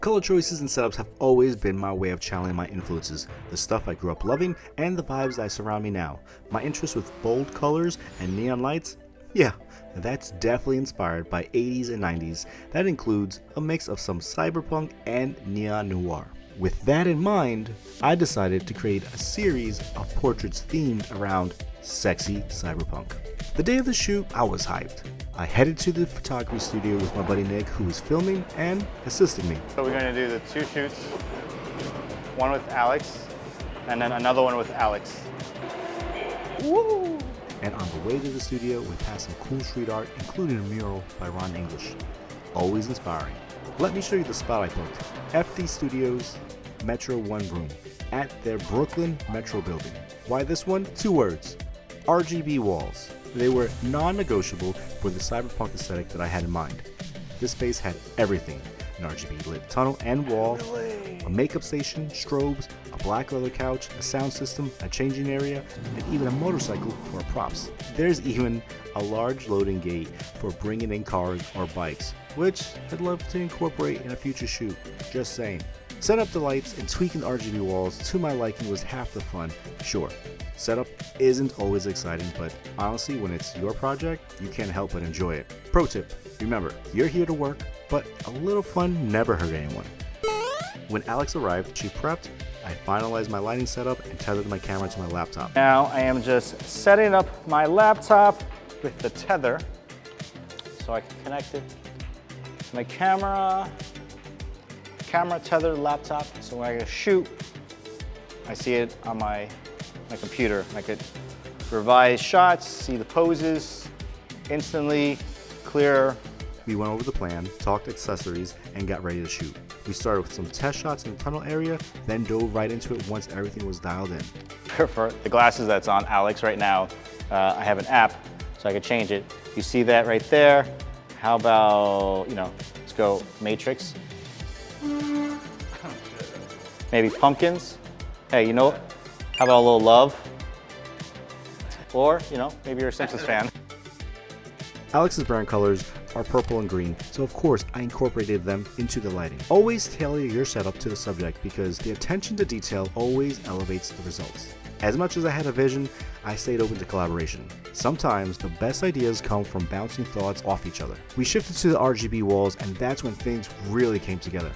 Color choices and setups have always been my way of channeling my influences, the stuff I grew up loving and the vibes that surround me now. My interest with bold colors and neon lights? Yeah, that's definitely inspired by 80s and 90s. That includes a mix of some cyberpunk and neon noir. With that in mind, I decided to create a series of portraits themed around sexy cyberpunk. The day of the shoot, I was hyped. I headed to the photography studio with my buddy Nick, who was filming and assisting me. So we're going to do the two shoots, one with Alex, and then another one with Alex. Woo! And on the way to the studio, we passed some cool street art, including a mural by Ron English. Always inspiring. Let me show you the spot I booked. FD Studios, Metro 1 room, at their Brooklyn Metro building. Why this one? 2 words. RGB walls. They were non-negotiable for the cyberpunk aesthetic that I had in mind. This space had everything: an RGB lit tunnel and wall, a makeup station, strobes, a black leather couch, a sound system, a changing area, and even a motorcycle for props. There's even a large loading gate for bringing in cars or bikes, which I'd love to incorporate in a future shoot. Just saying. Setting up the lights and tweaking the RGB walls to my liking was half the fun, sure. Setup isn't always exciting, but honestly, when it's your project, you can't help but enjoy it. Pro tip, remember, you're here to work, but a little fun never hurt anyone. When Alex arrived, she prepped, I finalized my lighting setup and tethered my camera to my laptop. Now I am just setting up my laptop with the tether so I can connect it to my camera tethered laptop, so when I go shoot, I see it on my computer. I could revise shots, see the poses, instantly, clear. We went over the plan, talked accessories, and got ready to shoot. We started with some test shots in the tunnel area, then dove right into it once everything was dialed in. For the glasses that's on Alex right now, I have an app, so I could change it. You see that right there? How about, let's go Matrix. Maybe pumpkins. Hey, how about a little love? Or, maybe you're a Simpsons fan. Alex's brand colors are purple and green, so of course I incorporated them into the lighting. Always tailor your setup to the subject because the attention to detail always elevates the results. As much as I had a vision, I stayed open to collaboration. Sometimes the best ideas come from bouncing thoughts off each other. We shifted to the RGB walls, and that's when things really came together.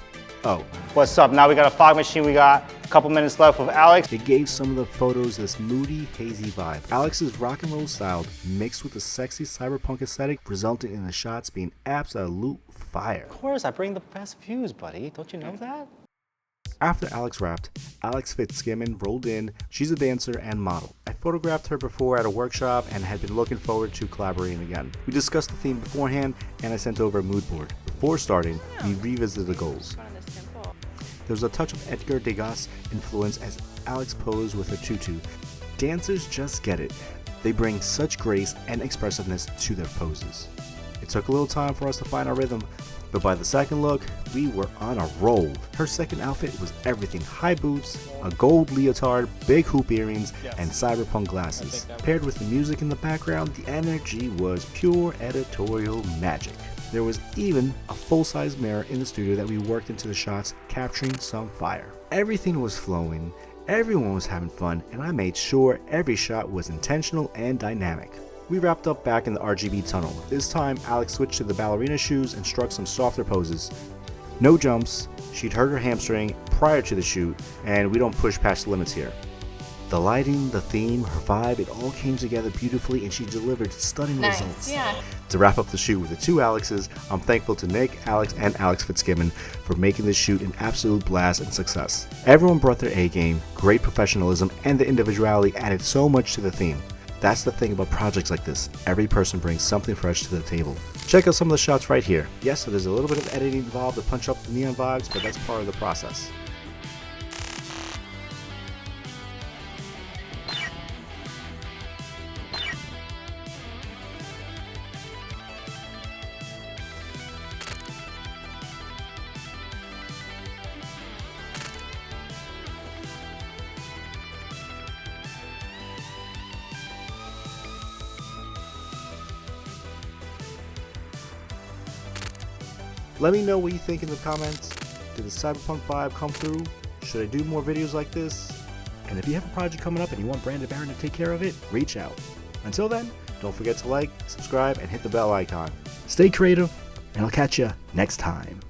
Oh. What's up? Now we got a fog machine. We got a couple minutes left with Alex. It gave some of the photos this moody, hazy vibe. Alex's rock and roll style mixed with the sexy cyberpunk aesthetic resulted in the shots being absolute fire. Of course, I bring the best views, buddy. Don't you know that? After Alex wrapped, Alex FitzGibbon rolled in. She's a dancer and model. I photographed her before at a workshop and had been looking forward to collaborating again. We discussed the theme beforehand and I sent over a mood board. Before starting, we revisited the goals. There was a touch of Edgar Degas influence as Alex posed with her tutu. Dancers just get it. They bring such grace and expressiveness to their poses. It took a little time for us to find our rhythm, but by the second look, we were on a roll. Her second outfit was everything: high boots, a gold leotard, big hoop earrings, and cyberpunk glasses. Paired with the music in the background, the energy was pure editorial magic. There was even a full-size mirror in the studio that we worked into the shots, capturing some fire. Everything was flowing, everyone was having fun, and I made sure every shot was intentional and dynamic. We wrapped up back in the RGB tunnel. This time, Alex switched to the ballerina shoes and struck some softer poses. No jumps, she'd hurt her hamstring prior to the shoot, and we don't push past the limits here. The lighting, the theme, her vibe, it all came together beautifully and she delivered stunning results. Yeah. To wrap up the shoot with the 2 Alexes, I'm thankful to Nick, Alex, and Alex FitzGibbon for making this shoot an absolute blast and success. Everyone brought their A game, great professionalism, and the individuality added so much to the theme. That's the thing about projects like this. Every person brings something fresh to the table. Check out some of the shots right here. Yes, so there's a little bit of editing involved to punch up the neon vibes, but that's part of the process. Let me know what you think in the comments. Did the cyberpunk vibe come through? Should I do more videos like this? And if you have a project coming up and you want Brandon Barron to take care of it, reach out. Until then, don't forget to like, subscribe, and hit the bell icon. Stay creative, and I'll catch you next time.